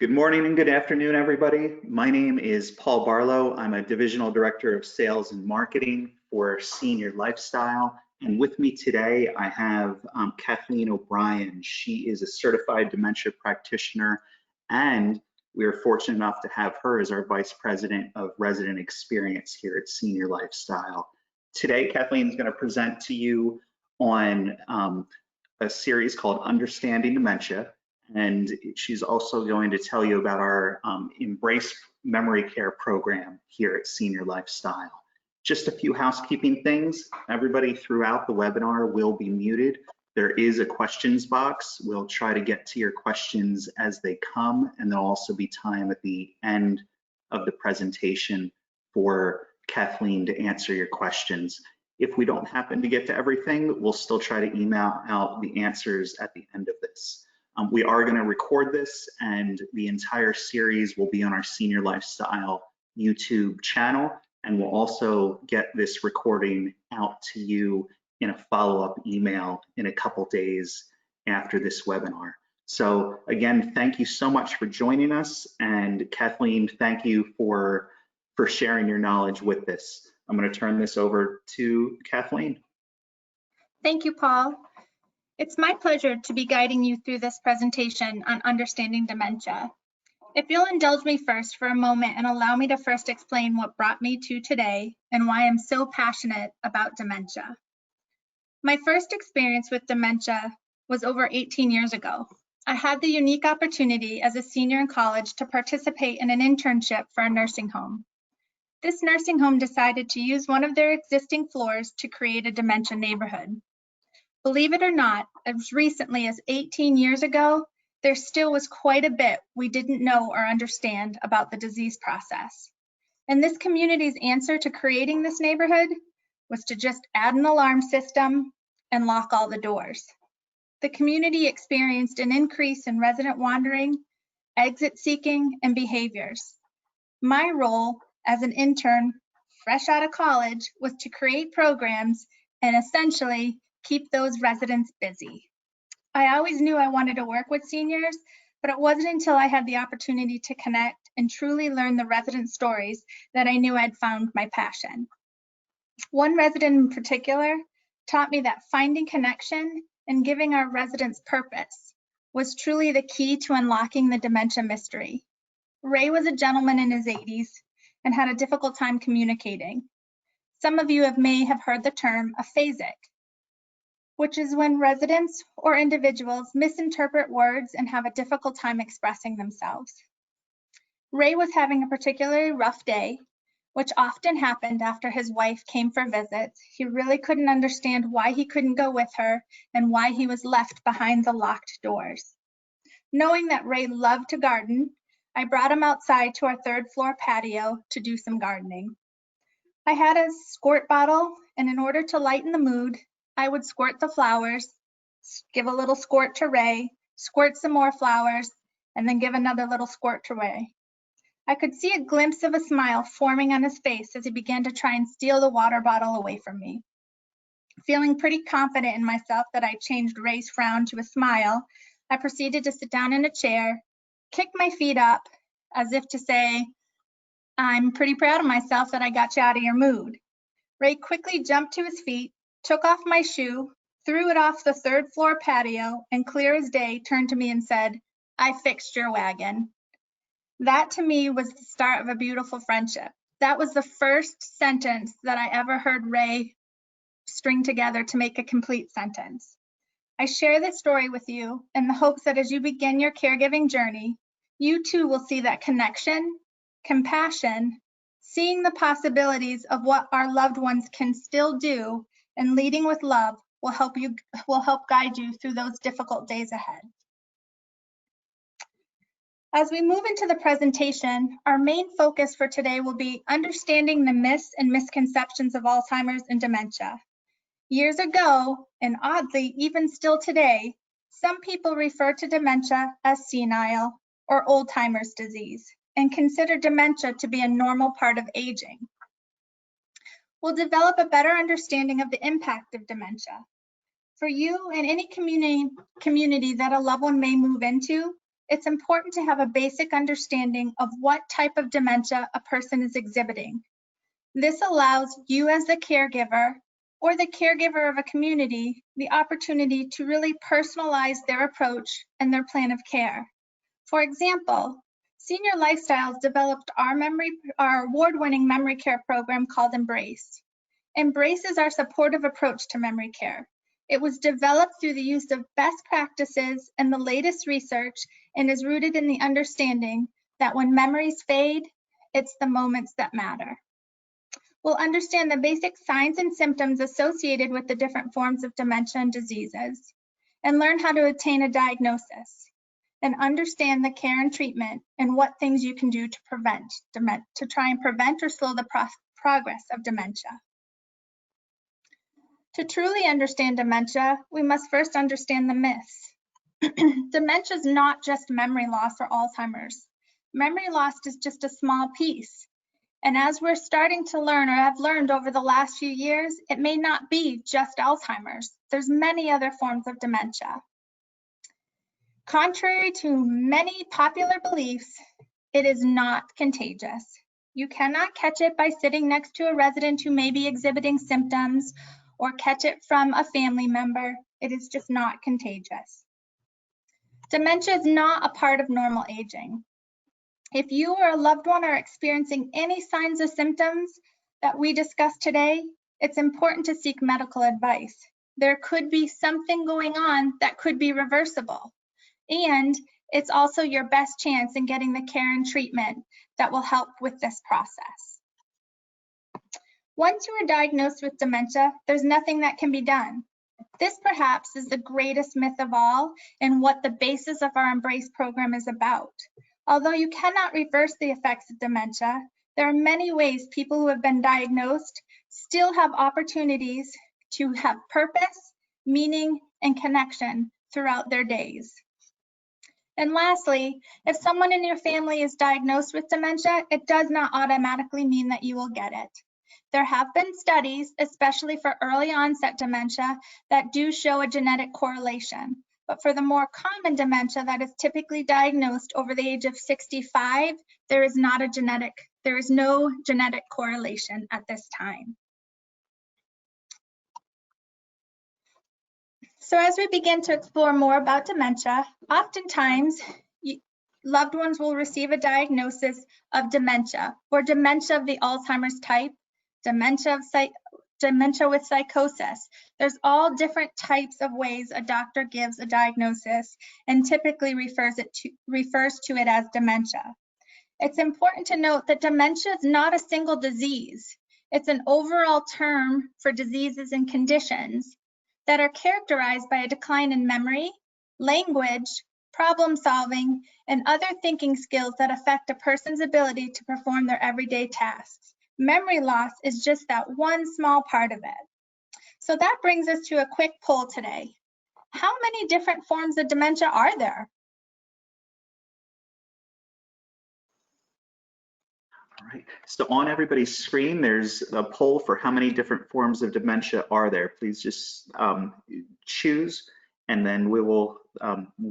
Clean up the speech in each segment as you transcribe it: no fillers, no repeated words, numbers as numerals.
Good morning and good afternoon, everybody. My name is Paul Barlow. I'm a Divisional Director of Sales and Marketing for Senior Lifestyle. And with me today, I have Cathleen O'Brien. She is a certified dementia practitioner, and we are fortunate enough to have her as our Vice President of Resident Experience here at Senior Lifestyle. Today, Cathleen is going to present to you on a series called Understanding Dementia. And she's also going to tell you about our Embrace Memory Care program here at Senior Lifestyle. Just a few housekeeping things. Everybody throughout the webinar will be muted. There is a questions box. We'll try to get to your questions as they come, and there'll also be time at the end of the presentation for Cathleen to answer your questions. If we don't happen to get to everything, we'll still try to email out the answers at the end of this. We are going to record this, and the entire series will be on our Senior Lifestyle YouTube channel, and we'll also get this recording out to you in a follow-up email in a couple days after this webinar. So again, thank you so much for joining us, and Cathleen, thank you for sharing your knowledge with this. I'm going to turn this over to Cathleen. Thank you, Paul. It's my pleasure to be guiding you through this presentation on understanding dementia. If you'll indulge me first for a moment and allow me to first explain what brought me to today and why I'm so passionate about dementia. My first experience with dementia was over 18 years ago. I had the unique opportunity as a senior in college to participate in an internship for a nursing home. This nursing home decided to use one of their existing floors to create a dementia neighborhood. Believe it or not, as recently as 18 years ago, there still was quite a bit we didn't know or understand about the disease process. And this community's answer to creating this neighborhood was to just add an alarm system and lock all the doors. The community experienced an increase in resident wandering, exit seeking, and behaviors. My role as an intern, fresh out of college, was to create programs and essentially keep those residents busy. I always knew I wanted to work with seniors, but it wasn't until I had the opportunity to connect and truly learn the resident stories that I knew I'd found my passion. One resident in particular taught me that finding connection and giving our residents purpose was truly the key to unlocking the dementia mystery. Ray was a gentleman in his 80s and had a difficult time communicating. Some of you may have heard the term aphasic, which is when residents or individuals misinterpret words and have a difficult time expressing themselves. Ray was having a particularly rough day, which often happened after his wife came for visits. He really couldn't understand why he couldn't go with her and why he was left behind the locked doors. Knowing that Ray loved to garden, I brought him outside to our third floor patio to do some gardening. I had a squirt bottle, and in order to lighten the mood, I would squirt the flowers, give a little squirt to Ray, squirt some more flowers, and then give another little squirt to Ray. I could see a glimpse of a smile forming on his face as he began to try and steal the water bottle away from me. Feeling pretty confident in myself that I changed Ray's frown to a smile, I proceeded to sit down in a chair, kick my feet up as if to say, I'm pretty proud of myself that I got you out of your mood. Ray quickly jumped to his feet, took off my shoe, threw it off the third floor patio, and clear as day turned to me and said, I fixed your wagon. That to me was the start of a beautiful friendship. That was the first sentence that I ever heard Ray string together to make a complete sentence. I share this story with you in the hopes that as you begin your caregiving journey, you too will see that connection, compassion, seeing the possibilities of what our loved ones can still do, and leading with love will help guide you through those difficult days ahead. As we move into the presentation, our main focus for today will be understanding the myths and misconceptions of Alzheimer's and dementia. Years ago, and oddly, even still today, some people refer to dementia as senile or old-timers disease and consider dementia to be a normal part of aging. We'll develop a better understanding of the impact of dementia. For you and any community that a loved one may move into, it's important to have a basic understanding of what type of dementia a person is exhibiting. This allows you as the caregiver or the caregiver of a community the opportunity to really personalize their approach and their plan of care. For example, Senior Lifestyles developed our award-winning memory care program called Embrace. Embrace is our supportive approach to memory care. It was developed through the use of best practices and the latest research and is rooted in the understanding that when memories fade, it's the moments that matter. We'll understand the basic signs and symptoms associated with the different forms of dementia and diseases, and learn how to attain a diagnosis, and understand the care and treatment and what things you can do to try and prevent or slow the progress of dementia. To truly understand dementia, we must first understand the myths. Dementia is not just memory loss or Alzheimer's. Memory loss is just a small piece. And as we're starting to learn or have learned over the last few years, it may not be just Alzheimer's. There's many other forms of dementia. Contrary to many popular beliefs, it is not contagious. You cannot catch it by sitting next to a resident who may be exhibiting symptoms or catch it from a family member. It is just not contagious. Dementia is not a part of normal aging. If you or a loved one are experiencing any signs or symptoms that we discussed today, it's important to seek medical advice. There could be something going on that could be reversible. And it's also your best chance in getting the care and treatment that will help with this process. Once you are diagnosed with dementia, there's nothing that can be done. This perhaps is the greatest myth of all and what the basis of our Embrace program is about. Although you cannot reverse the effects of dementia, there are many ways people who have been diagnosed still have opportunities to have purpose, meaning, and connection throughout their days. And lastly, if someone in your family is diagnosed with dementia, it does not automatically mean that you will get it. There have been studies, especially for early onset dementia, that do show a genetic correlation. But for the more common dementia that is typically diagnosed over the age of 65, there is no genetic correlation at this time. So as we begin to explore more about dementia, oftentimes loved ones will receive a diagnosis of dementia or dementia of the Alzheimer's type, dementia with psychosis. There's all different types of ways a doctor gives a diagnosis and typically refers to it as dementia. It's important to note that dementia is not a single disease. It's an overall term for diseases and conditions that are characterized by a decline in memory, language, problem solving, and other thinking skills that affect a person's ability to perform their everyday tasks. Memory loss is just that one small part of it. So that brings us to a quick poll today. How many different forms of dementia are there? All right, so on everybody's screen, there's a poll for how many different forms of dementia are there. Please just choose, and then we will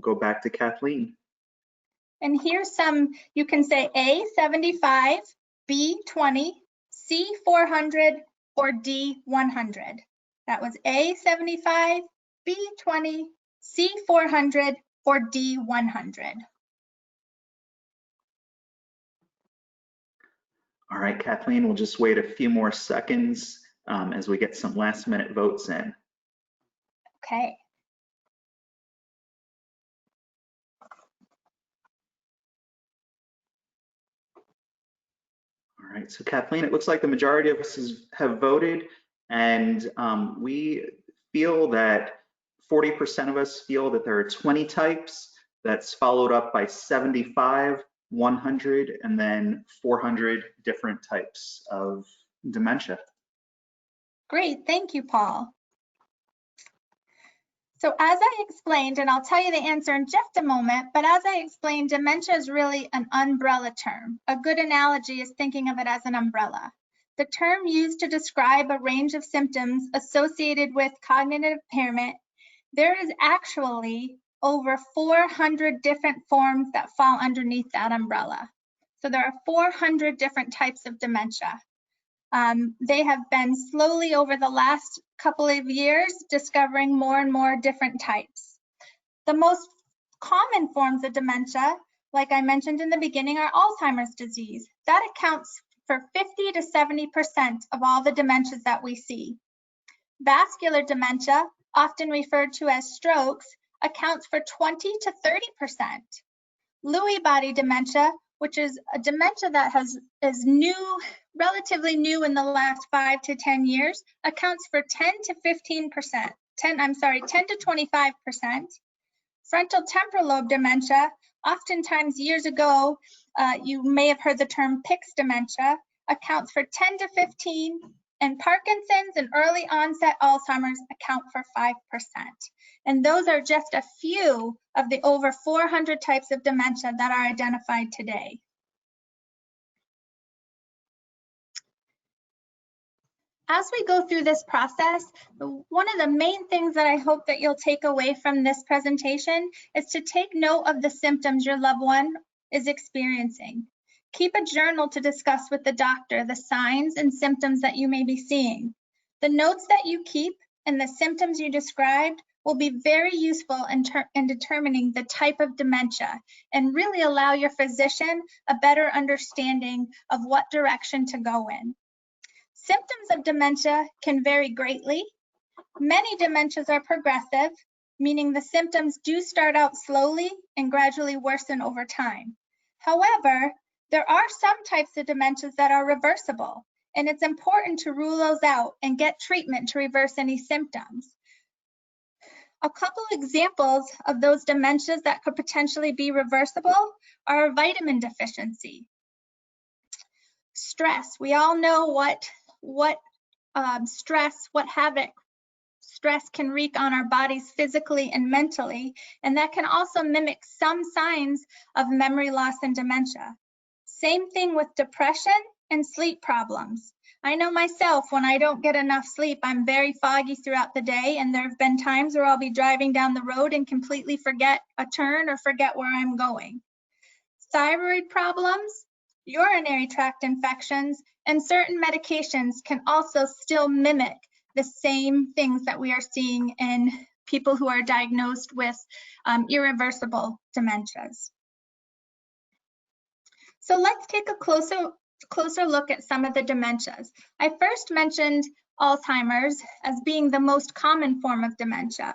go back to Kathleen. And here's some, you can say A, 75, B, 20, C, 400, or D, 100. That was A, 75, B, 20, C, 400, or D, 100. All right, Kathleen, we'll just wait a few more seconds as we get some last minute votes in. Okay. All right, so Kathleen, it looks like the majority of us have voted, and we feel that 40% of us feel that there are 20 types. That's followed up by 75, 100, and then 400 different types of dementia. Great, thank you, Paul. So as I explained, and I'll tell you the answer in just a moment, but as I explained, dementia is really an umbrella term. A good analogy is thinking of it as an umbrella. The term used to describe a range of symptoms associated with cognitive impairment. There is actually over 400 different forms that fall underneath that umbrella. So there are 400 different types of dementia. They have been slowly over the last couple of years discovering more and more different types. The most common forms of dementia, like I mentioned in the beginning, are Alzheimer's disease. That accounts for 50 to 70% of all the dementias that we see. Vascular dementia, often referred to as strokes, accounts for 20 to 30%. Lewy body dementia, which is a dementia that is new, relatively new in the last 5 to 10 years, accounts for 10 to 25%. Frontal temporal lobe dementia, oftentimes years ago, you may have heard the term PICS dementia, accounts for 10 to 15, and Parkinson's and early onset Alzheimer's account for 5%. And those are just a few of the over 400 types of dementia that are identified today. As we go through this process, one of the main things that I hope that you'll take away from this presentation is to take note of the symptoms your loved one is experiencing. Keep a journal to discuss with the doctor the signs and symptoms that you may be seeing. The notes that you keep and the symptoms you described will be very useful in determining the type of dementia and really allow your physician a better understanding of what direction to go in. Symptoms of dementia can vary greatly. Many dementias are progressive, meaning the symptoms do start out slowly and gradually worsen over time. However, there are some types of dementias that are reversible, and it's important to rule those out and get treatment to reverse any symptoms. A couple examples of those dementias that could potentially be reversible are vitamin deficiency. Stress, we all know what havoc stress can wreak on our bodies physically and mentally, and that can also mimic some signs of memory loss and dementia. Same thing with depression and sleep problems. I know myself, when I don't get enough sleep, I'm very foggy throughout the day, and there have been times where I'll be driving down the road and completely forget a turn or forget where I'm going. Thyroid problems, urinary tract infections, and certain medications can also still mimic the same things that we are seeing in people who are diagnosed with irreversible dementias. So let's take a closer look at some of the dementias. I first mentioned Alzheimer's as being the most common form of dementia.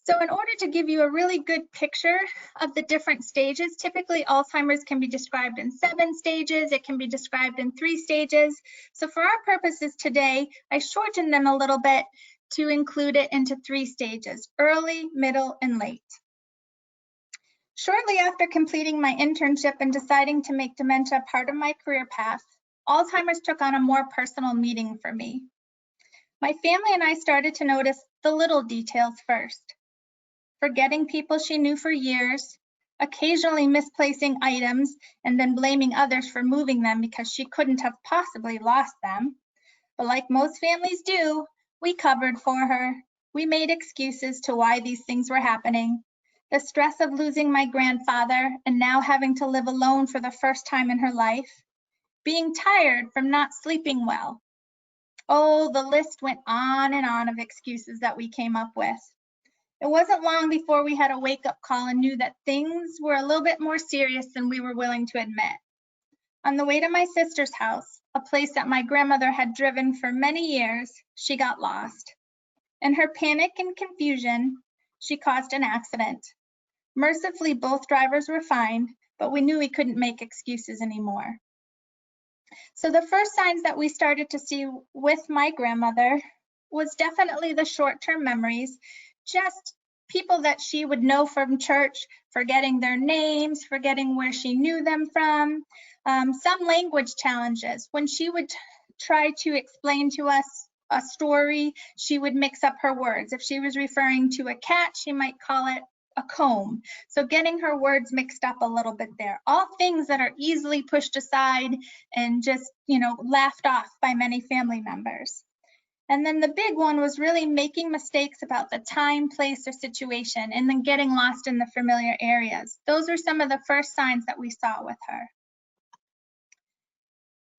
So in order to give you a really good picture of the different stages, typically Alzheimer's can be described in 7 stages, it can be described in 3 stages. So for our purposes today, I shortened them a little bit to include it into 3 stages: early, middle, and late. Shortly after completing my internship and deciding to make dementia part of my career path, Alzheimer's took on a more personal meaning for me. My family and I started to notice the little details first. Forgetting people she knew for years, occasionally misplacing items and then blaming others for moving them because she couldn't have possibly lost them. But like most families do, we covered for her. We made excuses to why these things were happening. The stress of losing my grandfather and now having to live alone for the first time in her life. Being tired from not sleeping well. Oh, the list went on and on of excuses that we came up with. It wasn't long before we had a wake-up call and knew that things were a little bit more serious than we were willing to admit. On the way to my sister's house, a place that my grandmother had driven for many years, she got lost. In her panic and confusion, she caused an accident. Mercifully, both drivers were fine, but we knew we couldn't make excuses anymore. So the first signs that we started to see with my grandmother was definitely the short-term memories, just people that she would know from church, forgetting their names, forgetting where she knew them from, some language challenges. When she would try to explain to us a story, she would mix up her words. If she was referring to a cat, she might call it a comb. So getting her words mixed up a little bit there. All things that are easily pushed aside and just, laughed off by many family members. And then the big one was really making mistakes about the time, place, or situation, and then getting lost in the familiar areas. Those are some of the first signs that we saw with her.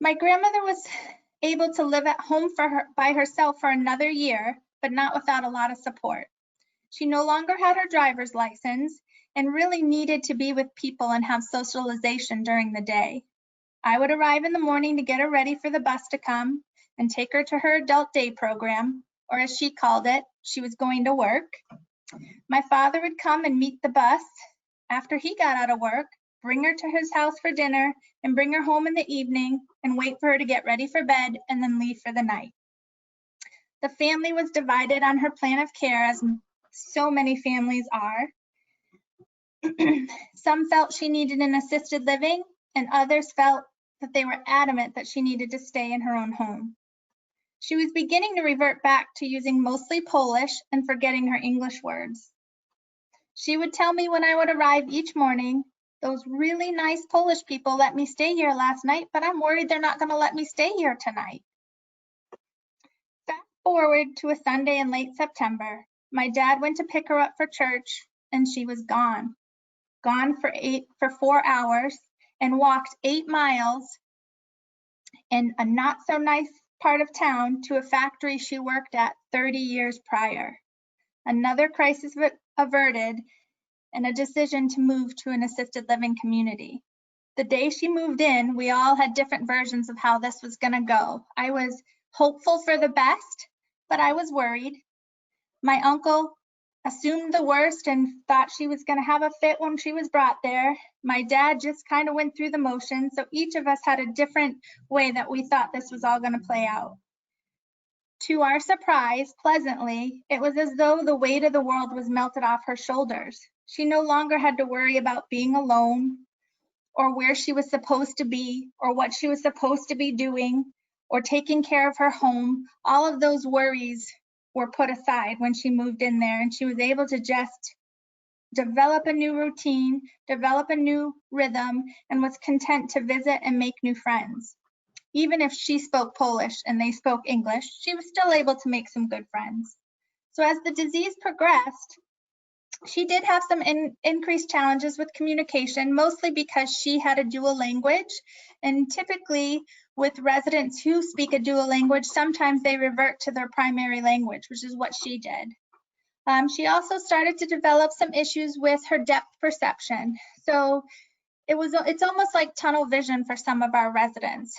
My grandmother was able to live at home by herself for another year, but not without a lot of support. She no longer had her driver's license and really needed to be with people and have socialization during the day. I would arrive in the morning to get her ready for the bus to come and take her to her adult day program, or as she called it, she was going to work. My father would come and meet the bus after he got out of work, bring her to his house for dinner, and bring her home in the evening and wait for her to get ready for bed and then leave for the night. The family was divided on her plan of care, as so many families are. Some felt she needed an assisted living, and others felt that they were adamant that she needed to stay in her own home. She was beginning to revert back to using mostly Polish and forgetting her English words. She would tell me when I would arrive each morning, "Those really nice Polish people let me stay here last night, but I'm worried they're not going to let me stay here tonight." Fast forward to a Sunday in late September. My dad went to pick her up for church, and she was gone for 4 hours and walked 8 miles in a not so nice part of town to a factory she worked at 30 years prior. Another crisis averted and a decision to move to an assisted living community. The day she moved in, we all had different versions of how this was going to go. I was hopeful for the best, but I was worried. My uncle assumed the worst and thought she was going to have a fit when she was brought there. My dad just kind of went through the motions, so each of us had a different way that we thought this was all going to play out. To our surprise, pleasantly, it was as though the weight of the world was melted off her shoulders. She no longer had to worry about being alone, or where she was supposed to be, or what she was supposed to be doing, or taking care of her home. All of those worries were put aside when she moved in there, and she was able to just develop a new routine, develop a new rhythm, and was content to visit and make new friends. Even if she spoke Polish and they spoke English, she was still able to make some good friends. So as the disease progressed, she did have some increased challenges with communication, mostly because she had a dual language. And typically with residents who speak a dual language, sometimes they revert to their primary language, which is what she did. She also started to develop some issues with her depth perception. So it's almost like tunnel vision for some of our residents.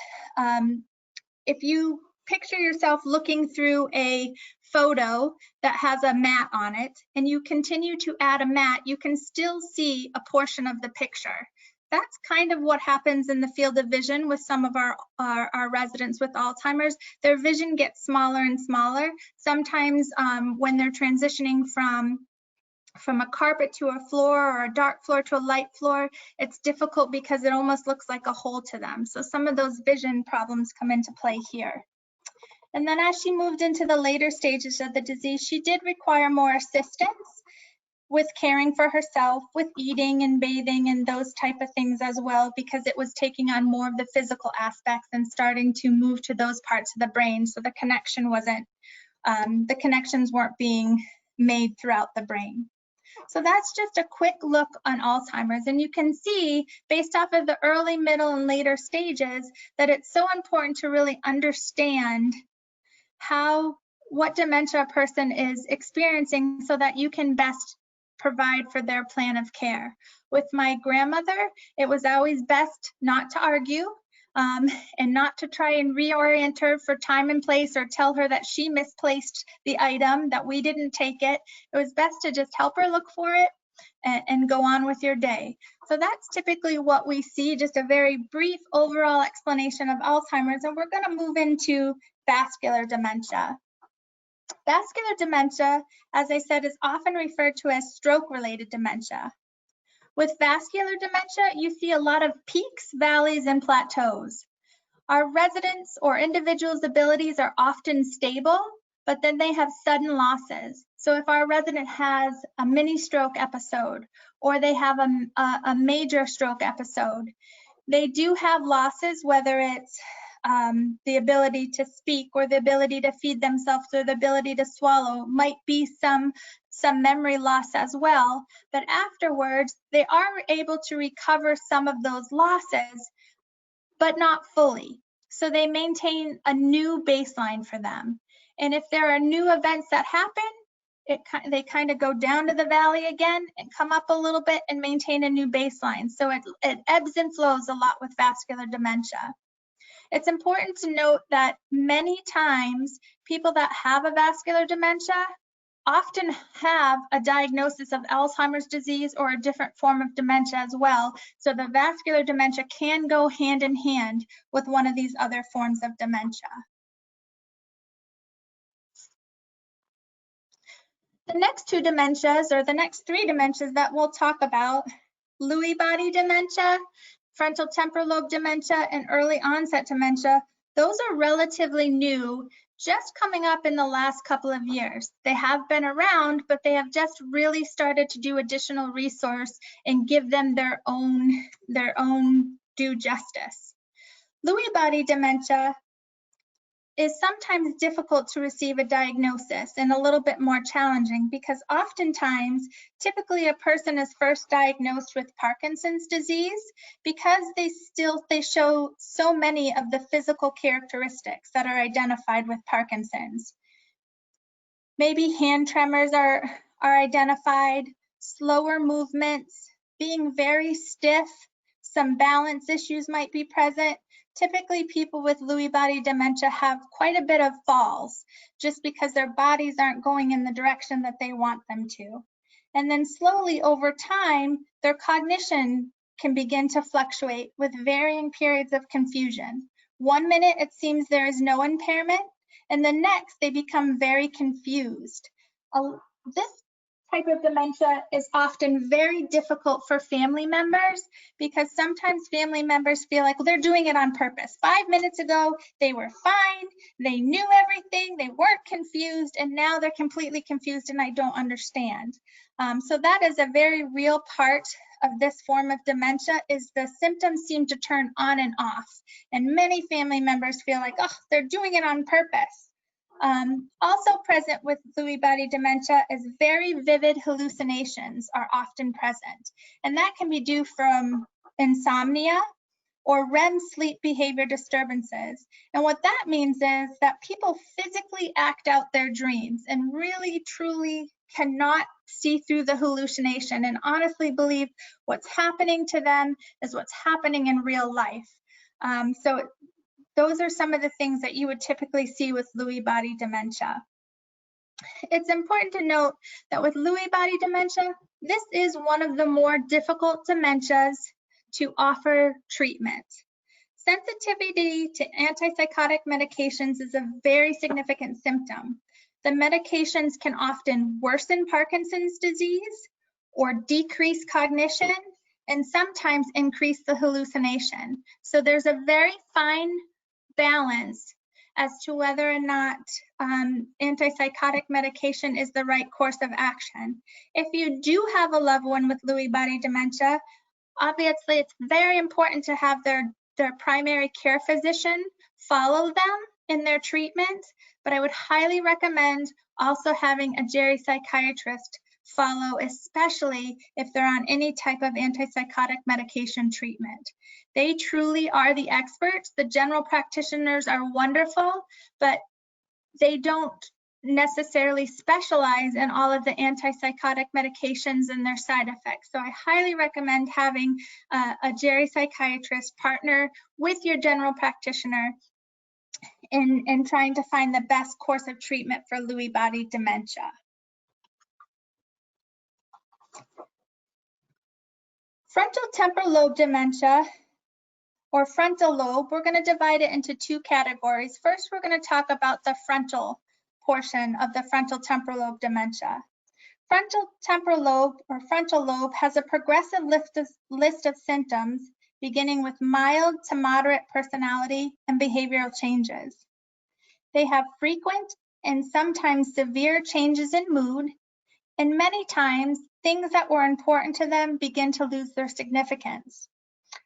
If you picture yourself looking through a photo that has a mat on it, and you continue to add a mat, you can still see a portion of the picture. That's kind of what happens in the field of vision with some of our residents with Alzheimer's. Their vision gets smaller and smaller. Sometimes when they're transitioning from a carpet to a floor, or a dark floor to a light floor, it's difficult because it almost looks like a hole to them. So some of those vision problems come into play here. And then as she moved into the later stages of the disease, she did require more assistance with caring for herself, with eating and bathing and those type of things as well, because it was taking on more of the physical aspects and starting to move to those parts of the brain. So the connections weren't being made throughout the brain. So that's just a quick look on Alzheimer's, and you can see based off of the early, middle, and later stages that it's so important to really understand what dementia a person is experiencing so that you can best provide for their plan of care. With my grandmother, it was always best not to argue and not to try and reorient her for time and place, or tell her that she misplaced the item, that we didn't take it. It was best to just help her look for it and go on with your day. So that's typically what we see, just a very brief overall explanation of Alzheimer's, and we're going to move into vascular dementia. Vascular dementia, as I said, is often referred to as stroke-related dementia. With vascular dementia, you see a lot of peaks, valleys, and plateaus. Our residents' or individuals' abilities are often stable, but then they have sudden losses. So if our resident has a mini stroke episode, or they have a major stroke episode, they do have losses, whether it's the ability to speak or the ability to feed themselves or the ability to swallow, might be some memory loss as well. But afterwards, they are able to recover some of those losses, but not fully. So they maintain a new baseline for them. And if there are new events that happen, they kind of go down to the valley again and come up a little bit and maintain a new baseline. So it ebbs and flows a lot with vascular dementia. It's important to note that many times people that have a vascular dementia often have a diagnosis of Alzheimer's disease or a different form of dementia as well. So the vascular dementia can go hand in hand with one of these other forms of dementia. The next two dementias, or the next three dementias that we'll talk about, Lewy body dementia, frontal temporal lobe dementia, and early onset dementia, those are relatively new, just coming up in the last couple of years. They have been around, but they have just really started to do additional resource and give them their own due justice. Lewy body dementia is sometimes difficult to receive a diagnosis and a little bit more challenging because oftentimes, typically a person is first diagnosed with Parkinson's disease because they show so many of the physical characteristics that are identified with Parkinson's. Maybe hand tremors are identified, slower movements, being very stiff, some balance issues might be present. Typically, people with Lewy body dementia have quite a bit of falls just because their bodies aren't going in the direction that they want them to. And then slowly over time, their cognition can begin to fluctuate with varying periods of confusion. 1 minute, it seems there is no impairment, and the next, they become very confused. This type of dementia is often very difficult for family members because sometimes family members feel like, well, they're doing it on purpose. 5 minutes ago, they were fine, they knew everything, they weren't confused, and now they're completely confused and I don't understand. So that is a very real part of this form of dementia, is the symptoms seem to turn on and off. And many family members feel like, oh, they're doing it on purpose. Also present with Lewy body dementia is very vivid hallucinations are often present. And that can be due from insomnia or REM sleep behavior disturbances. And what that means is that people physically act out their dreams and really, truly cannot see through the hallucination and honestly believe what's happening to them is what's happening in real life. So those are some of the things that you would typically see with Lewy body dementia. It's important to note that with Lewy body dementia, this is one of the more difficult dementias to offer treatment. Sensitivity to antipsychotic medications is a very significant symptom. The medications can often worsen Parkinson's disease or decrease cognition and sometimes increase the hallucination. So there's a very fine balance as to whether or not antipsychotic medication is the right course of action. If you do have a loved one with Lewy body dementia, obviously it's very important to have their primary care physician follow them in their treatment, but I would highly recommend also having a geropsychiatrist follow, especially if they're on any type of antipsychotic medication treatment. They truly are the experts. The general practitioners are wonderful, but they don't necessarily specialize in all of the antipsychotic medications and their side effects. So I highly recommend having a geropsychiatrist partner with your general practitioner in trying to find the best course of treatment for Lewy body dementia. Frontal temporal lobe dementia, or frontal lobe, we're going to divide it into two categories. First, we're going to talk about the frontal portion of the frontal temporal lobe dementia. Frontal temporal lobe, or frontal lobe, has a progressive list of symptoms beginning with mild to moderate personality and behavioral changes. They have frequent and sometimes severe changes in mood, and many times things that were important to them begin to lose their significance.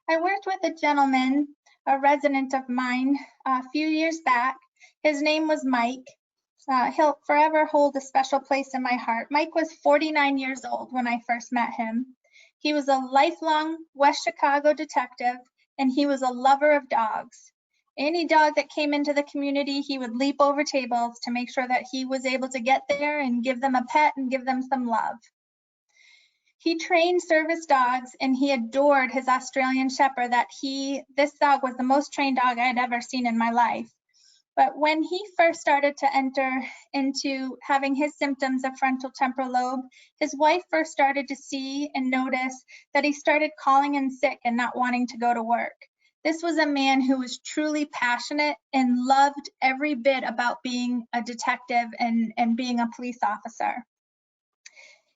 I worked with a gentleman a resident of mine a few years back. His name was Mike. He'll forever hold a special place in my heart. Mike was 49 years old when I first met him. He was a lifelong West Chicago detective, and he was a lover of dogs. Any dog that came into the community, he would leap over tables to make sure that he was able to get there and give them a pet and give them some love. He trained service dogs, and he adored his Australian Shepherd. This dog was the most trained dog I had ever seen in my life. But when he first started to enter into having his symptoms of frontal temporal lobe, his wife first started to see and notice that he started calling in sick and not wanting to go to work. This was a man who was truly passionate and loved every bit about being a detective and being a police officer.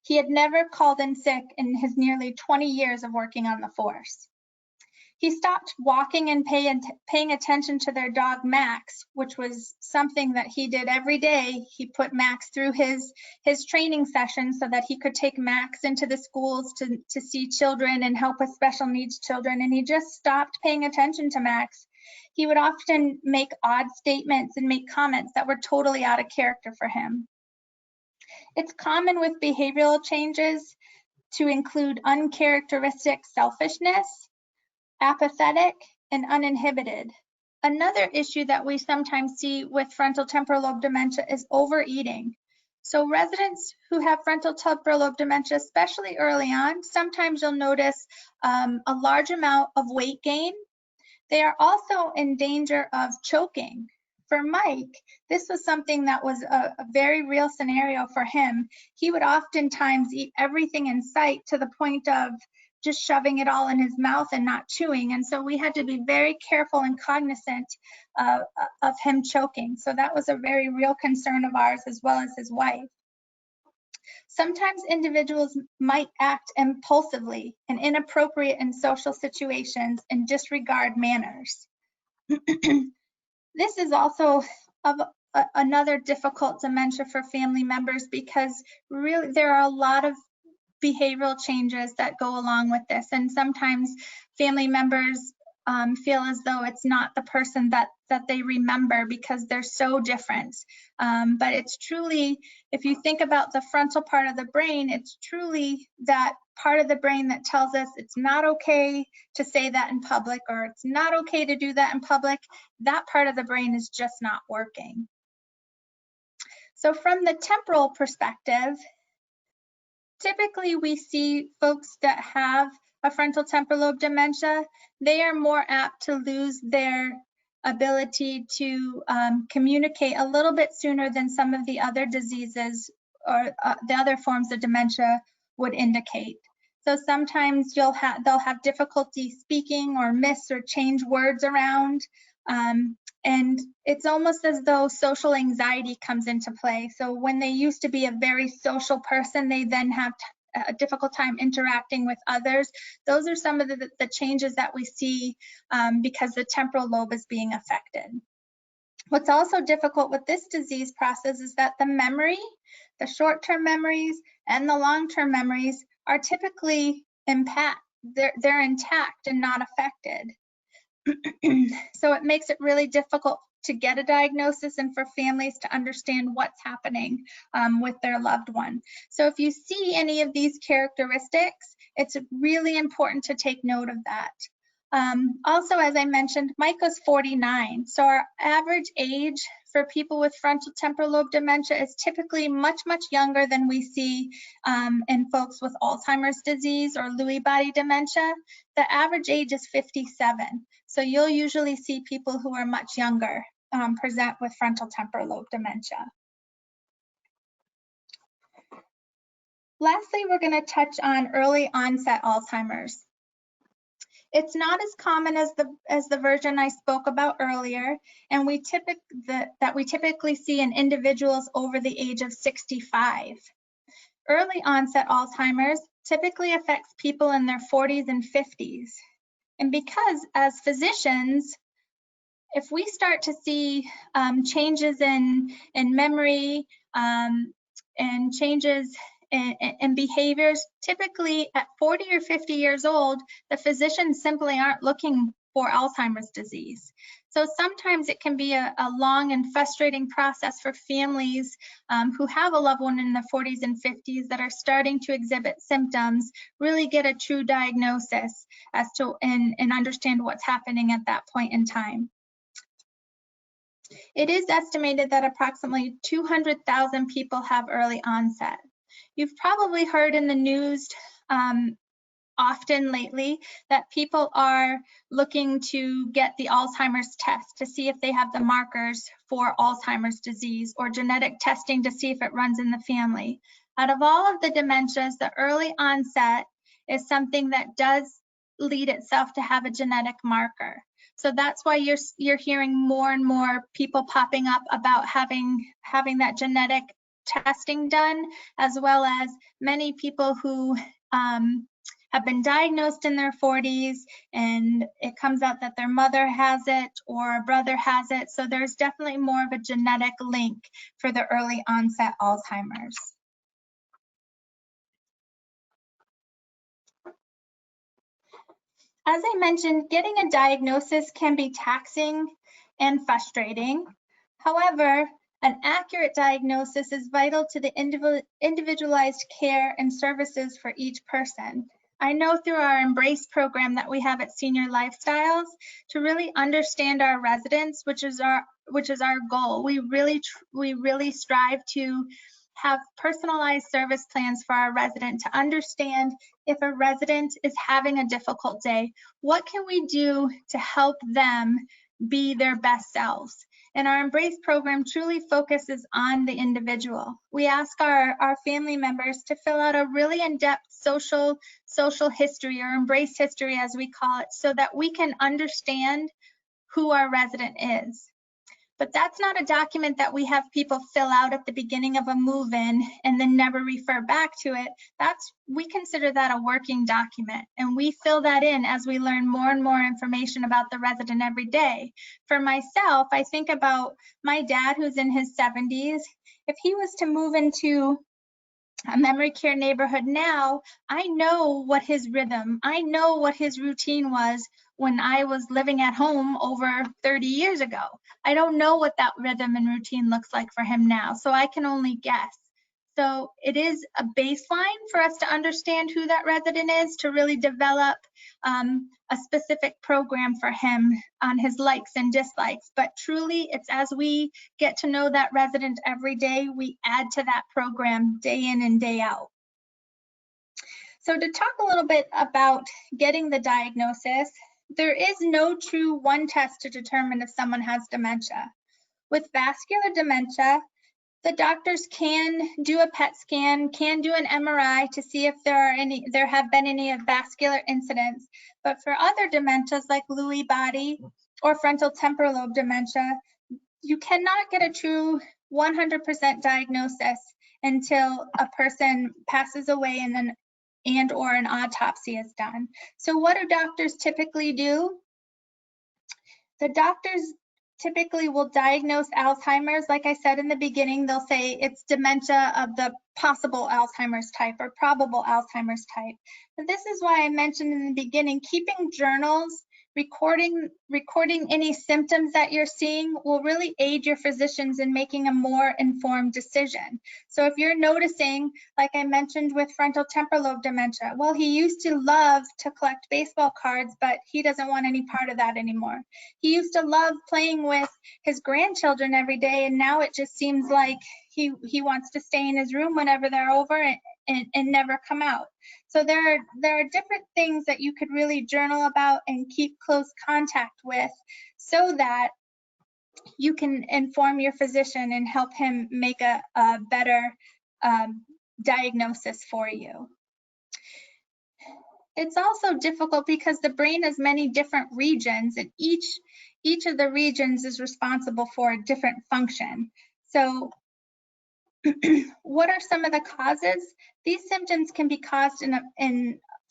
He had never called in sick in his nearly 20 years of working on the force. He stopped walking and paying attention to their dog, Max, which was something that he did every day. He put Max through his training sessions so that he could take Max into the schools to see children and help with special needs children, and he just stopped paying attention to Max. He would often make odd statements and make comments that were totally out of character for him. It's common with behavioral changes to include uncharacteristic selfishness, apathetic, and uninhibited. Another issue that we sometimes see with frontal temporal lobe dementia is overeating. So residents who have frontal temporal lobe dementia, especially early on, sometimes you'll notice a large amount of weight gain. They are also in danger of choking. For Mike, this was something that was a very real scenario for him. He would oftentimes eat everything in sight to the point of just shoving it all in his mouth and not chewing. And so we had to be very careful and cognizant of him choking. So that was a very real concern of ours, as well as his wife. Sometimes individuals might act impulsively and inappropriate in social situations and disregard manners. This is also another difficult dementia for family members, because really there are a lot of behavioral changes that go along with this, and sometimes family members feel as though it's not the person that they remember because they're so different. But it's truly, if you think about the frontal part of the brain, it's truly that part of the brain that tells us it's not okay to say that in public, or it's not okay to do that in public. That part of the brain is just not working. So from the temporal perspective, typically we see folks that have a frontal temporal lobe dementia, they are more apt to lose their ability to communicate a little bit sooner than some of the other diseases or the other forms of dementia would indicate. So sometimes they'll have difficulty speaking or miss or change words around. And it's almost as though social anxiety comes into play. So when they used to be a very social person, they then have a difficult time interacting with others. Those are some of the changes that we see because the temporal lobe is being affected. What's also difficult with this disease process is that the memory, the short-term memories and the long-term memories are typically they're intact and not affected. So it makes it really difficult to get a diagnosis and for families to understand what's happening with their loved one. So if you see any of these characteristics, it's really important to take note of that. Also, as I mentioned, Mike was 49. So our average age for people with frontal temporal lobe dementia is typically much, much younger than we see in folks with Alzheimer's disease or Lewy body dementia. The average age is 57. So you'll usually see people who are much younger present with frontal temporal lobe dementia. Lastly, we're going to touch on early onset Alzheimer's. It's not as common as the version I spoke about earlier, and we typically see in individuals over the age of 65. Early onset Alzheimer's typically affects people in their 40s and 50s. And because as physicians, if we start to see changes in memory and changes in behaviors, typically at 40 or 50 years old, the physicians simply aren't looking for Alzheimer's disease. So sometimes it can be a long and frustrating process for families who have a loved one in their 40s and 50s that are starting to exhibit symptoms, really get a true diagnosis as to and understand what's happening at that point in time. It is estimated that approximately 200,000 people have early onset. You've probably heard in the news often lately that people are looking to get the Alzheimer's test to see if they have the markers for Alzheimer's disease, or genetic testing to see if it runs in the family. Out of all of the dementias, the early onset is something that does lead itself to have a genetic marker. So that's why you're hearing more and more people popping up about having that genetic testing done, as well as many people who have been diagnosed in their 40s and it comes out that their mother has it or a brother has it. So there's definitely more of a genetic link for the early onset Alzheimer's. As I mentioned, getting a diagnosis can be taxing and frustrating. However, an accurate diagnosis is vital to the individualized care and services for each person. I know through our Embrace program that we have at Senior Lifestyles, to really understand our residents, which is our goal. We really strive to have personalized service plans for our resident to understand if a resident is having a difficult day, what can we do to help them be their best selves? And our Embrace program truly focuses on the individual. We ask our family members to fill out a really in-depth social history, or Embrace history as we call it, so that we can understand who our resident is. But that's not a document that we have people fill out at the beginning of a move-in and then never refer back to it. We consider that a working document, and we fill that in as we learn more and more information about the resident every day. For myself, I think about my dad who's in his 70s. If he was to move into a memory care neighborhood now, I know what his rhythm, I know what his routine was when I was living at home over 30 years ago. I don't know what that rhythm and routine looks like for him now, so I can only guess. So it is a baseline for us to understand who that resident is, to really develop a specific program for him on his likes and dislikes. But truly, it's as we get to know that resident every day, we add to that program day in and day out. So to talk a little bit about getting the diagnosis, there is no true one test to determine if someone has dementia. With vascular dementia, the doctors can do a PET scan, can do an MRI to see if there have been any vascular incidents. But for other dementias like Lewy body or frontal temporal lobe dementia, you cannot get a true 100% diagnosis until a person passes away and or an autopsy is done. So what do doctors typically do? The doctors typically will diagnose Alzheimer's. Like I said in the beginning, they'll say it's dementia of the possible Alzheimer's type or probable Alzheimer's type. But this is why I mentioned in the beginning, keeping journals, recording any symptoms that you're seeing will really aid your physicians in making a more informed decision. So if you're noticing, like I mentioned with frontal temporal lobe dementia, well, he used to love to collect baseball cards, but he doesn't want any part of that anymore. He used to love playing with his grandchildren every day, and now it just seems like he wants to stay in his room whenever they're over and never come out. So there are different things that you could really journal about and keep close contact with, so that you can inform your physician and help him make a better diagnosis for you. It's also difficult because the brain has many different regions, and each of the regions is responsible for a different function. So what are some of the causes? These symptoms can be caused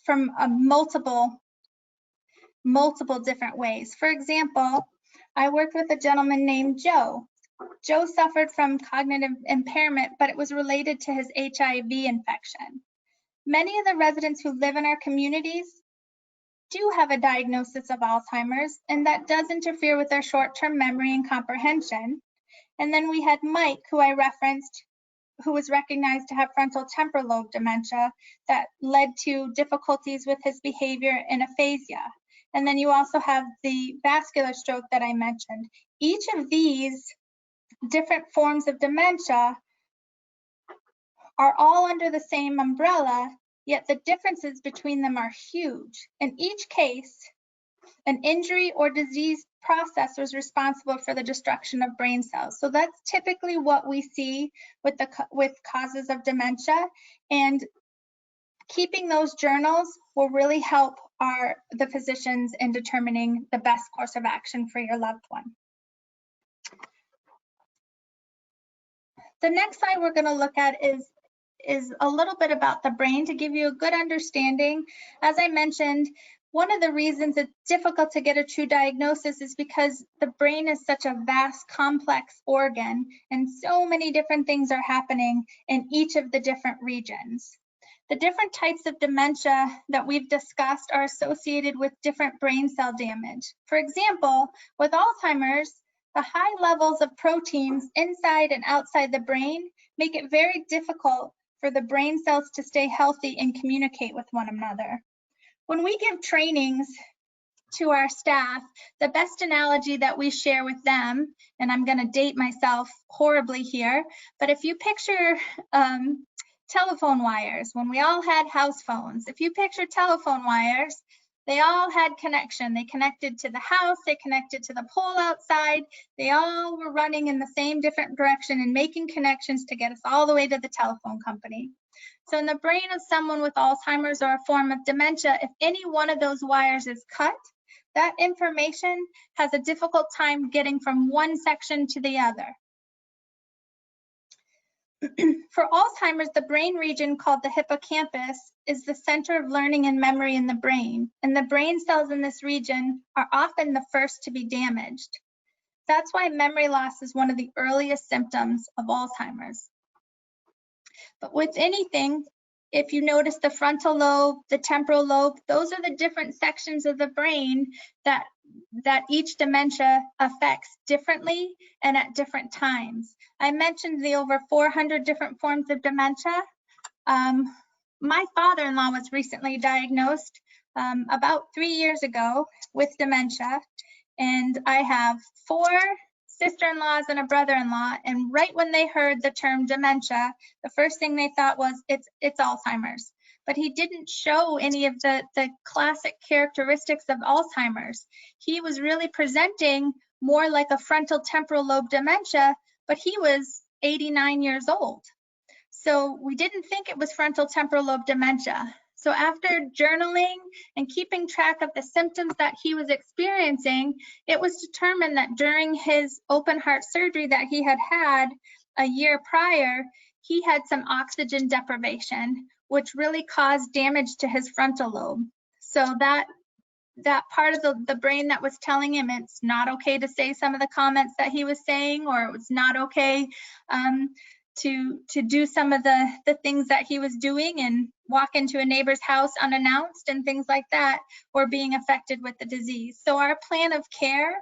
from multiple different ways. For example, I worked with a gentleman named Joe. Joe suffered from cognitive impairment, but it was related to his HIV infection. Many of the residents who live in our communities do have a diagnosis of Alzheimer's, and that does interfere with their short-term memory and comprehension. And then we had Mike, who I referenced, who was recognized to have frontal temporal lobe dementia that led to difficulties with his behavior and aphasia. And then you also have the vascular stroke that I mentioned. Each of these different forms of dementia are all under the same umbrella, yet the differences between them are huge. In each case, an injury or disease process was responsible for the destruction of brain cells. So that's typically what we see with causes of dementia, and keeping those journals will really help the physicians in determining the best course of action for your loved one. The next slide we're going to look at is a little bit about the brain to give you a good understanding. As I mentioned, one of the reasons it's difficult to get a true diagnosis is because the brain is such a vast, complex organ, and so many different things are happening in each of the different regions. The different types of dementia that we've discussed are associated with different brain cell damage. For example, with Alzheimer's, the high levels of proteins inside and outside the brain make it very difficult for the brain cells to stay healthy and communicate with one another. When we give trainings to our staff, the best analogy that we share with them, and I'm going to date myself horribly here, but if you picture telephone wires, when we all had house phones, if you picture telephone wires, they all had connection. They connected to the house, they connected to the pole outside, they all were running in the same different direction and making connections to get us all the way to the telephone company. So in the brain of someone with Alzheimer's or a form of dementia, if any one of those wires is cut, that information has a difficult time getting from one section to the other. For Alzheimer's, the brain region called the hippocampus is the center of learning and memory in the brain, and the brain cells in this region are often the first to be damaged. That's why memory loss is one of the earliest symptoms of Alzheimer's. But with anything, if you notice the frontal lobe, the temporal lobe, those are the different sections of the brain that each dementia affects differently and at different times. I mentioned the over 400 different forms of dementia. My father-in-law was recently diagnosed about 3 years ago with dementia, and I have 4 sister-in-laws and a brother-in-law, and right when they heard the term dementia, the first thing they thought was it's Alzheimer's. But he didn't show any of the classic characteristics of Alzheimer's. He was really presenting more like a frontal temporal lobe dementia, but he was 89 years old. So we didn't think it was frontal temporal lobe dementia. So after journaling and keeping track of the symptoms that he was experiencing, it was determined that during his open heart surgery that he had had a year prior, he had some oxygen deprivation, which really caused damage to his frontal lobe. So that part of the brain that was telling him it's not okay to say some of the comments that he was saying, or it was not okay to do some of the things that he was doing and walk into a neighbor's house unannounced and things like that, were being affected with the disease. So our plan of care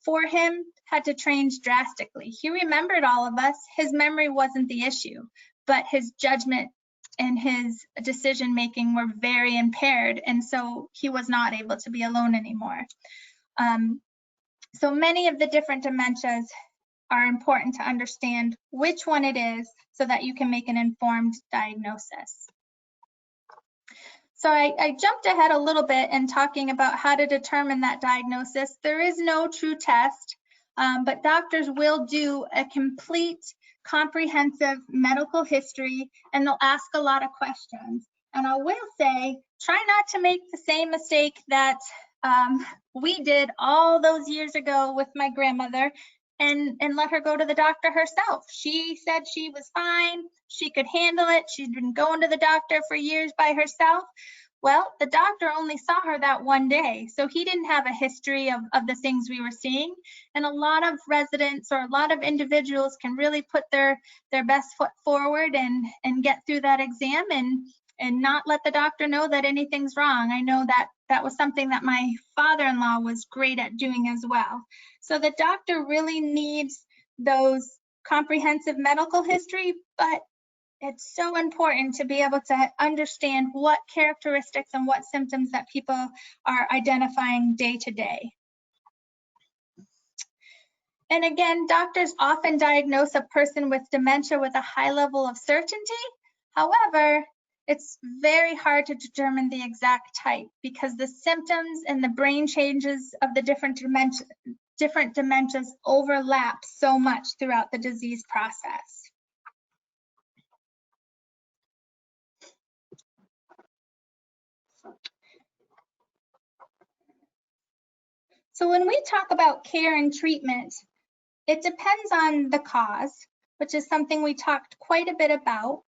for him had to change drastically. He remembered all of us. His memory wasn't the issue, but his judgment and his decision making were very impaired, and so he was not able to be alone anymore. So many of the different dementias are important to understand which one it is so that you can make an informed diagnosis. So I jumped ahead a little bit in talking about how to determine that diagnosis. There is no true test, but doctors will do a complete, comprehensive medical history, and they'll ask a lot of questions. And I will say, try not to make the same mistake that we did all those years ago with my grandmother, and let her go to the doctor herself. She said she was fine, she could handle it, she'd been going to the doctor for years by herself. Well, the doctor only saw her that one day, so he didn't have a history of the things we were seeing. And a lot of residents or a lot of individuals can really put their best foot forward and get through that exam and not let the doctor know that anything's wrong. I know that that was something that my father-in-law was great at doing as well. So the doctor really needs those comprehensive medical history, but it's so important to be able to understand what characteristics and what symptoms that people are identifying day to day. And again, doctors often diagnose a person with dementia with a high level of certainty. However, it's very hard to determine the exact type because the symptoms and the brain changes of the different dementias overlap so much throughout the disease process. So when we talk about care and treatment, it depends on the cause, which is something we talked quite a bit about.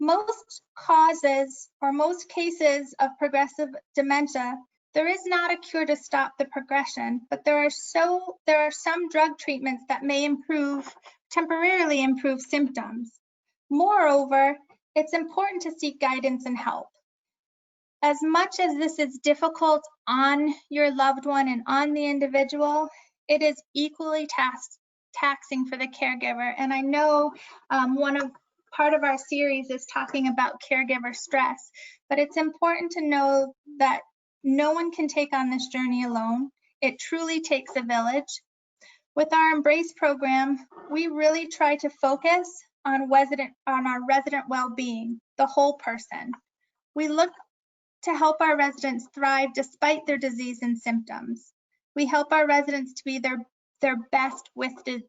Most causes or most cases of progressive dementia, there is not a cure to stop the progression, but there are some drug treatments that may temporarily improve symptoms. Moreover, it's important to seek guidance and help. As much as this is difficult on your loved one and on the individual, it is equally taxing for the caregiver. And I know part of our series is talking about caregiver stress, but it's important to know that no one can take on this journey alone. It truly takes a village. With our Embrace program, we really try to focus on our resident well-being, the whole person. We look to help our residents thrive despite their disease and symptoms. We help our residents to be their best with the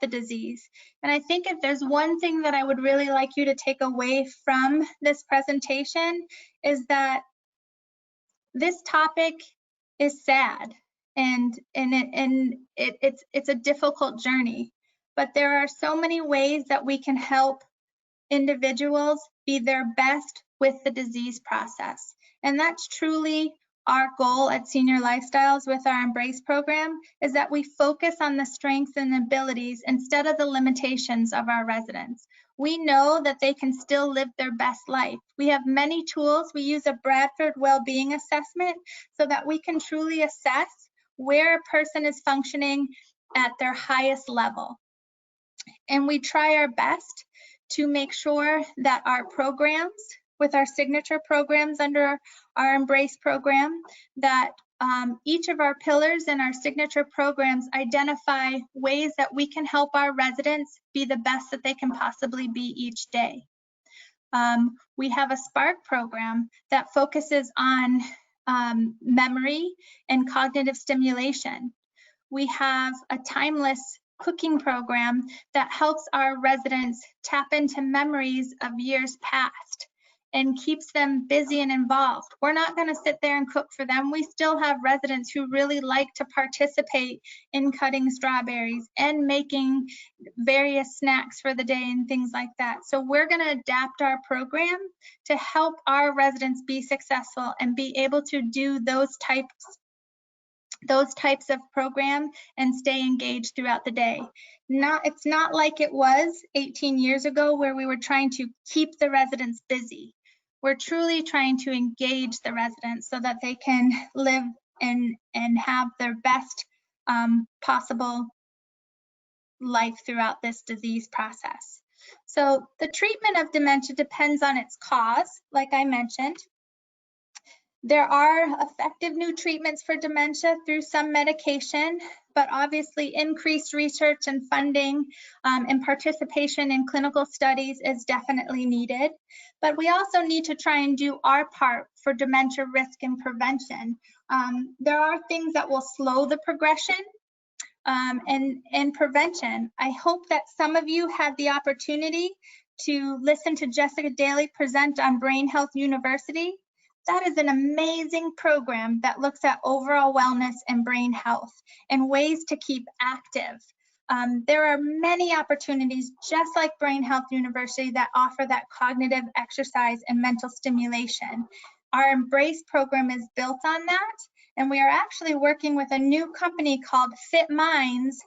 disease. And I think if there's one thing that I would really like you to take away from this presentation is that this topic is sad and it's a difficult journey, but there are so many ways that we can help individuals be their best with the disease process. And that's truly our goal at Senior Lifestyles with our Embrace program, is that we focus on the strengths and abilities instead of the limitations of our residents. We know that they can still live their best life. We have many tools. We use a Bradford Wellbeing Assessment so that we can truly assess where a person is functioning at their highest level. And we try our best to make sure that our programs, with our signature programs under our Embrace program, that each of our pillars in our signature programs identify ways that we can help our residents be the best that they can possibly be each day. We have a Spark program that focuses on memory and cognitive stimulation. We have a Timeless cooking program that helps our residents tap into memories of years past and keeps them busy and involved. We're not going to sit there and cook for them. We still have residents who really like to participate in cutting strawberries and making various snacks for the day and things like that. So we're going to adapt our program to help our residents be successful and be able to do those types of program and stay engaged throughout the day. It's not like it was 18 years ago where we were trying to keep the residents busy. We're truly trying to engage the residents so that they can live and have their best possible life throughout this disease process. So the treatment of dementia depends on its cause, like I mentioned. There are effective new treatments for dementia through some medication, but obviously increased research and funding and participation in clinical studies is definitely needed. But we also need to try and do our part for dementia risk and prevention. There are things that will slow the progression and prevention. I hope that some of you had the opportunity to listen to Jessica Daly present on Brain Health University. That is an amazing program that looks at overall wellness and brain health and ways to keep active. There are many opportunities, just like Brain Health University, that offer that cognitive exercise and mental stimulation. Our Embrace program is built on that, and we are actually working with a new company called Fit Minds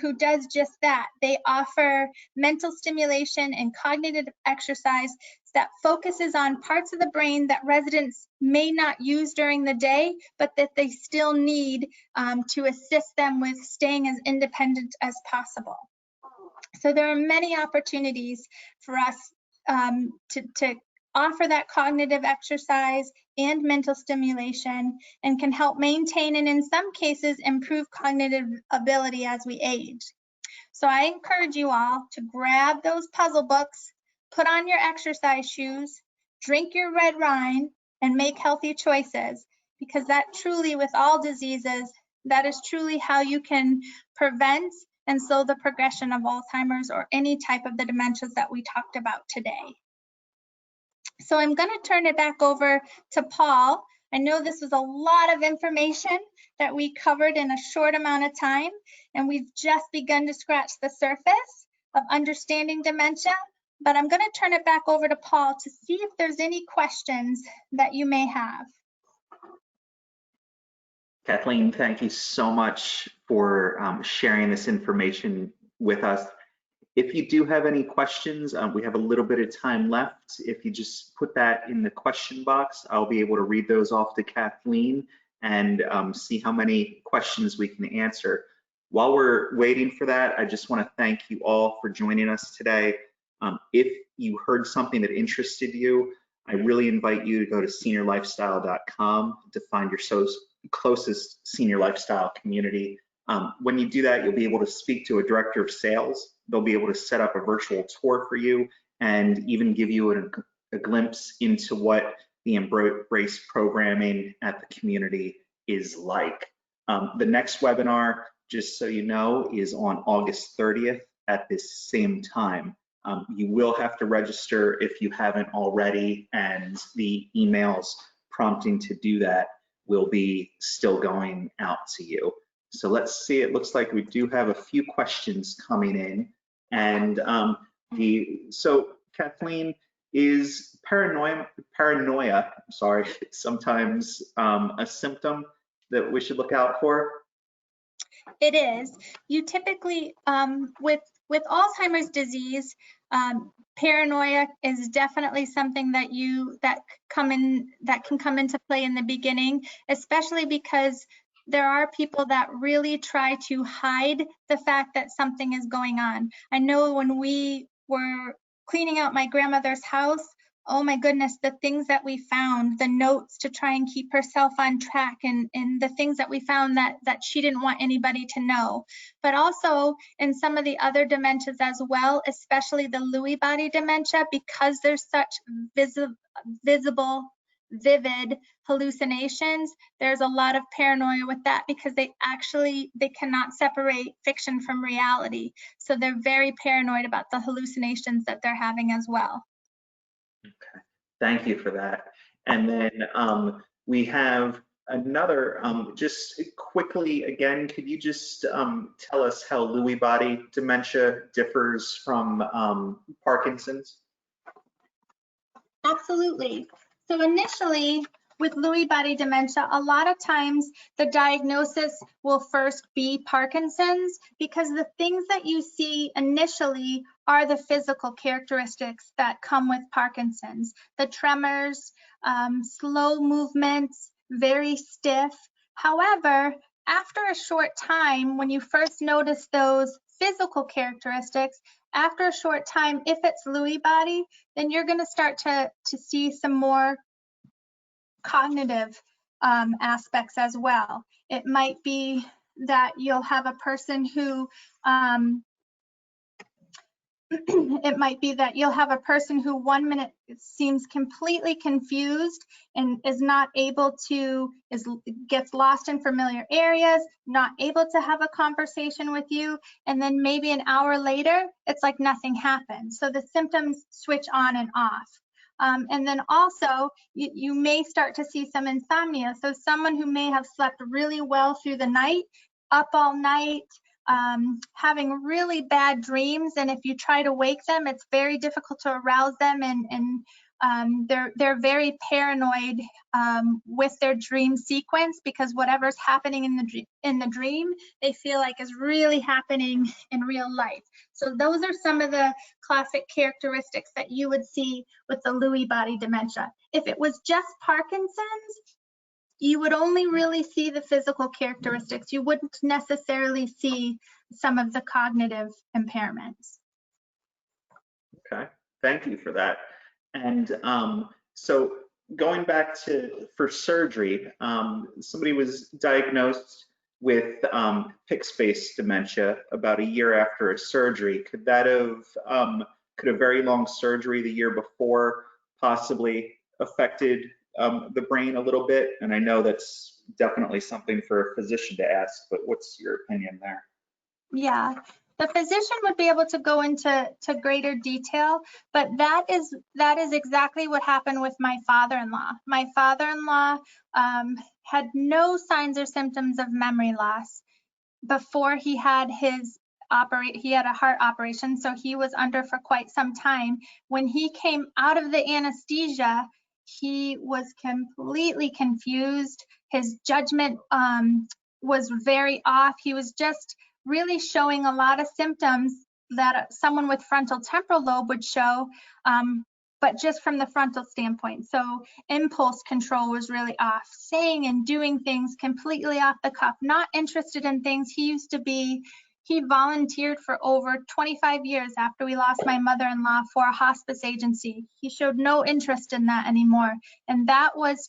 who does just that. They offer mental stimulation and cognitive exercise that focuses on parts of the brain that residents may not use during the day, but that they still need to assist them with staying as independent as possible. So there are many opportunities for us to offer that cognitive exercise and mental stimulation, and can help maintain and in some cases improve cognitive ability as we age. So I encourage you all to grab those puzzle books, put on your exercise shoes, drink your red wine, and make healthy choices, because that truly, with all diseases, that is truly how you can prevent and slow the progression of Alzheimer's or any type of the dementias that we talked about today. So I'm going to turn it back over to Paul. I know this was a lot of information that we covered in a short amount of time, and we've just begun to scratch the surface of understanding dementia, but I'm going to turn it back over to Paul to see if there's any questions that you may have. Kathleen, thank you so much for sharing this information with us. If you do have any questions, we have a little bit of time left. If you just put that in the question box, I'll be able to read those off to Kathleen and see how many questions we can answer. While we're waiting for that, I just want to thank you all for joining us today. If you heard something that interested you, I really invite you to go to seniorlifestyle.com to find your closest senior lifestyle community. When you do that, you'll be able to speak to a director of sales. They'll be able to set up a virtual tour for you and even give you a glimpse into what the Embrace programming at the community is like. The next webinar, just so you know, is on August 30th at this same time. You will have to register if you haven't already, and the emails prompting to do that will be still going out to you. So let's see, it looks like we do have a few questions coming in. And so Kathleen, is paranoia sometimes a symptom that we should look out for? It is. You typically, with Alzheimer's disease, paranoia is definitely something that can come into play in the beginning, especially because there are people that really try to hide the fact that something is going on. I know when we were cleaning out my grandmother's house, oh my goodness, the things that we found, the notes to try and keep herself on track, and the things that we found that she didn't want anybody to know. But also in some of the other dementias as well, especially the Lewy body dementia, because there's such vivid hallucinations, there's a lot of paranoia with that, because they cannot separate fiction from reality. So they're very paranoid about the hallucinations that they're having as well. Okay, thank you for that. And then we have another, just quickly again, could you just tell us how Lewy body dementia differs from Parkinson's? Absolutely. So initially, with Lewy body dementia, a lot of times the diagnosis will first be Parkinson's, because the things that you see initially are the physical characteristics that come with Parkinson's. The tremors, slow movements, very stiff. However, after a short time, when you first notice those physical characteristics, after a short time, if it's Lewy body, then you're going to start to see some more cognitive aspects as well. It might be that you'll have a person who one minute seems completely confused and is not able to, gets lost in familiar areas, not able to have a conversation with you, and then maybe an hour later, it's like nothing happened. So the symptoms switch on and off. And then also, you may start to see some insomnia. So someone who may have slept really well through the night, up all night, having really bad dreams, and if you try to wake them, it's very difficult to arouse them and They're very paranoid with their dream sequence, because whatever's happening in the dream, they feel like is really happening in real life. So those are some of the classic characteristics that you would see with the Lewy body dementia. If it was just Parkinson's, you would only really see the physical characteristics. You wouldn't necessarily see some of the cognitive impairments. Okay, thank you for that. And so going back to for surgery, somebody was diagnosed with fixed-base dementia about a year after a surgery. Could that have, could a very long surgery the year before possibly affected the brain a little bit? And I know that's definitely something for a physician to ask, but what's your opinion there? Yeah, the physician would be able to go into greater detail, but that is exactly what happened with my father-in-law. My father-in-law had no signs or symptoms of memory loss before he had his he had a heart operation, so he was under for quite some time. When he came out of the anesthesia, he was completely confused. His judgment was very off. He was just really showing a lot of symptoms that someone with frontal temporal lobe would show, but just from the frontal standpoint. So impulse control was really off, saying and doing things completely off the cuff, not interested in things. He volunteered for over 25 years after we lost my mother-in-law for a hospice agency. He showed no interest in that anymore. And that was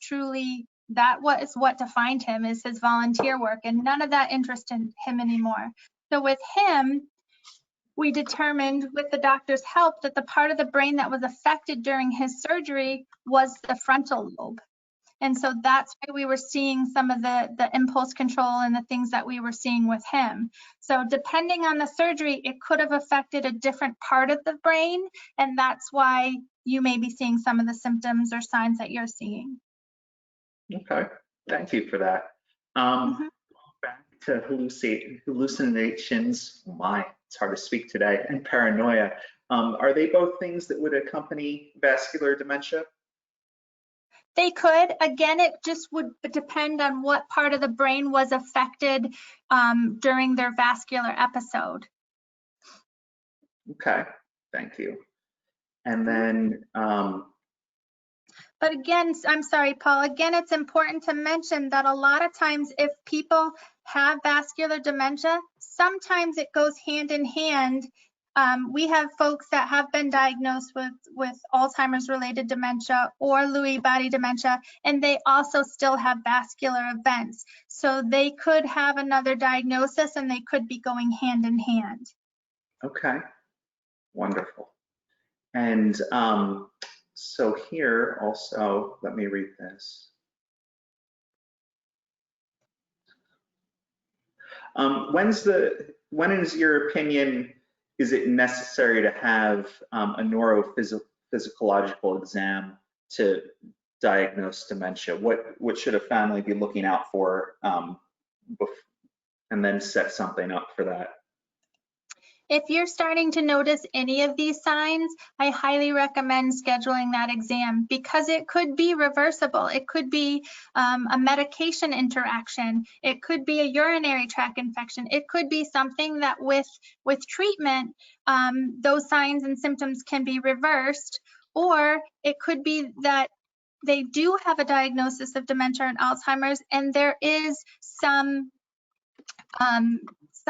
what defined him, is his volunteer work, and none of that interest in him anymore. So with him, we determined with the doctor's help that the part of the brain that was affected during his surgery was the frontal lobe. And so that's why we were seeing some of the impulse control and the things that we were seeing with him. So depending on the surgery, it could have affected a different part of the brain, and that's why you may be seeing some of the symptoms or signs that you're seeing. Okay, thank you for that. Back to hallucinations, it's hard to speak today, and paranoia. Are they both things that would accompany vascular dementia? They could. Again, it just would depend on what part of the brain was affected during their vascular episode. Okay, thank you. And then, but again, I'm sorry, Paul, again, it's important to mention that a lot of times if people have vascular dementia, sometimes it goes hand in hand. We have folks that have been diagnosed with Alzheimer's related dementia or Lewy body dementia, and they also still have vascular events. So they could have another diagnosis and they could be going hand in hand. Okay, wonderful. And so here also, let me read this. When is your opinion, is it necessary to have a neurophysiological exam to diagnose dementia? What should a family be looking out for, and then set something up for that? If you're starting to notice any of these signs, I highly recommend scheduling that exam, because it could be reversible. It could be a medication interaction. It could be a urinary tract infection. It could be something that with treatment, those signs and symptoms can be reversed, or it could be that they do have a diagnosis of dementia and Alzheimer's, and there is some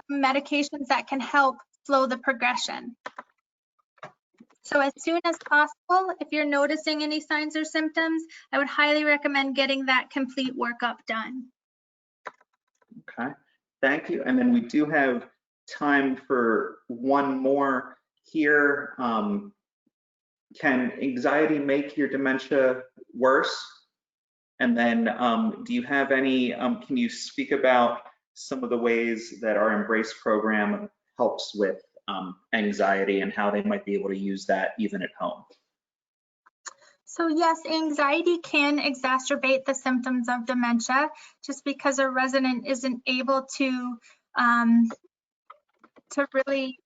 medications that can help slow the progression. So as soon as possible, if you're noticing any signs or symptoms, I would highly recommend getting that complete workup done. Okay, thank you. And then we do have time for one more here. Can anxiety make your dementia worse? And then do you have any, can you speak about some of the ways that our Embrace program helps with anxiety and how they might be able to use that even at home? So yes, anxiety can exacerbate the symptoms of dementia, just because a resident isn't able to really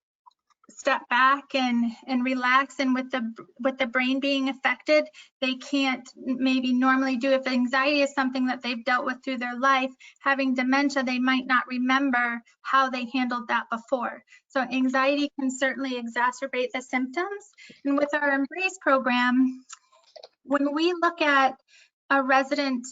step back and relax, and with the brain being affected, they can't maybe normally do. If anxiety is something that they've dealt with through their life, having dementia, they might not remember how they handled that before. So anxiety can certainly exacerbate the symptoms. And with our Embrace program, when we look at a resident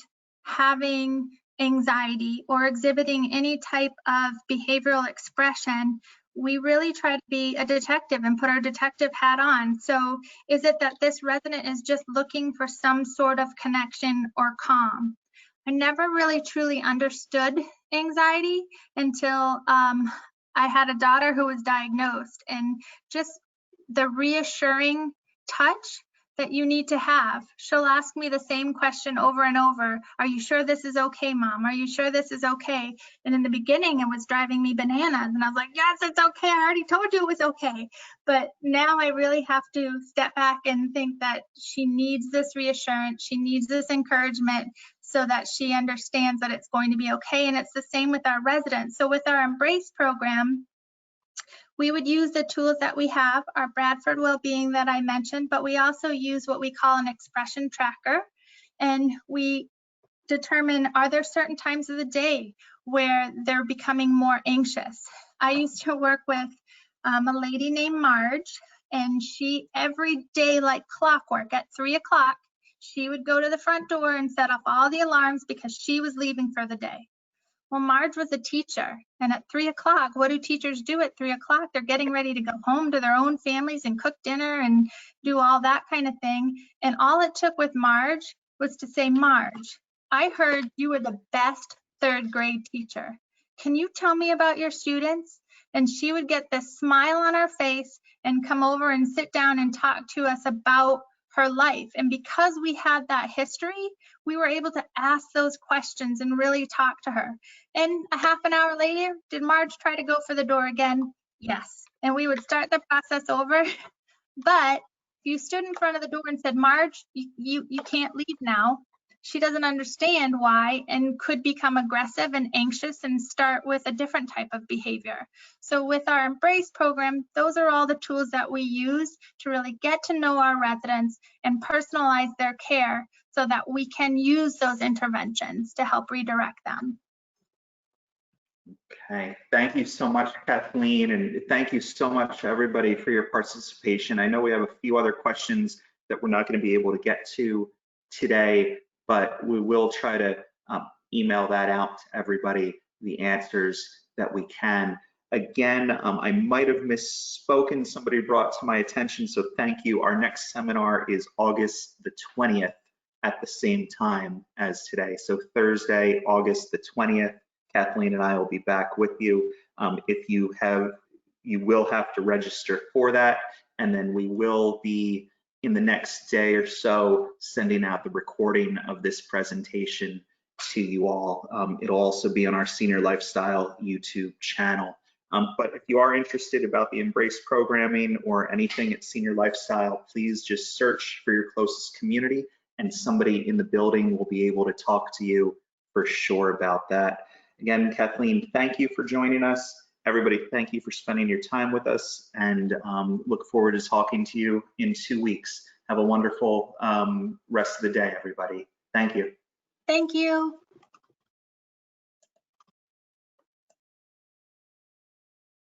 having anxiety or exhibiting any type of behavioral expression, we really try to be a detective and put our detective hat on. So is it that this resident is just looking for some sort of connection or calm? I never really truly understood anxiety until I had a daughter who was diagnosed, and just the reassuring touch that you need to have. She'll ask me the same question over and over. Are you sure this is okay, Mom? Are you sure this is okay? And in the beginning, it was driving me bananas. And I was like, yes, it's okay. I already told you it was okay. But now I really have to step back and think that she needs this reassurance. She needs this encouragement so that she understands that it's going to be okay. And it's the same with our residents. So with our Embrace program, we would use the tools that we have, our Bradford Wellbeing that I mentioned, but we also use what we call an expression tracker. And we determine, are there certain times of the day where they're becoming more anxious? I used to work with a lady named Marge, and she every day, like clockwork, at 3 o'clock, she would go to the front door and set off all the alarms because she was leaving for the day. Well, Marge was a teacher, and at 3 o'clock, what do teachers do at 3 o'clock? They're getting ready to go home to their own families and cook dinner and do all that kind of thing. And all it took with Marge was to say, Marge, I heard you were the best third grade teacher. Can you tell me about your students? And she would get this smile on her face and come over and sit down and talk to us about her life. And because we had that history, we were able to ask those questions and really talk to her. And a half an hour later, did Marge try to go for the door again? Yes. And we would start the process over. But if you stood in front of the door and said, Marge, you can't leave now, she doesn't understand why and could become aggressive and anxious and start with a different type of behavior. So with our Embrace program, those are all the tools that we use to really get to know our residents and personalize their care so that we can use those interventions to help redirect them. Okay, thank you so much, Kathleen, and thank you so much, everybody, for your participation. I know we have a few other questions that we're not going to be able to get to today, but we will try to email that out to everybody, the answers that we can. Again, I might have misspoken. Somebody brought to my attention, so thank you. Our next seminar is August the 20th at the same time as today. So Thursday, August the 20th. Kathleen and I will be back with you. You will have to register for that, and then we will be in the next day or so sending out the recording of this presentation to you all. It'll also be on our Senior Lifestyle YouTube channel. But if you are interested about the Embrace programming or anything at Senior Lifestyle, please just search for your closest community, and somebody in the building will be able to talk to you for sure about that. Again, Kathleen, thank you for joining us. Everybody, thank you for spending your time with us, and look forward to talking to you in 2 weeks. Have a wonderful rest of the day, everybody. Thank you. Thank you.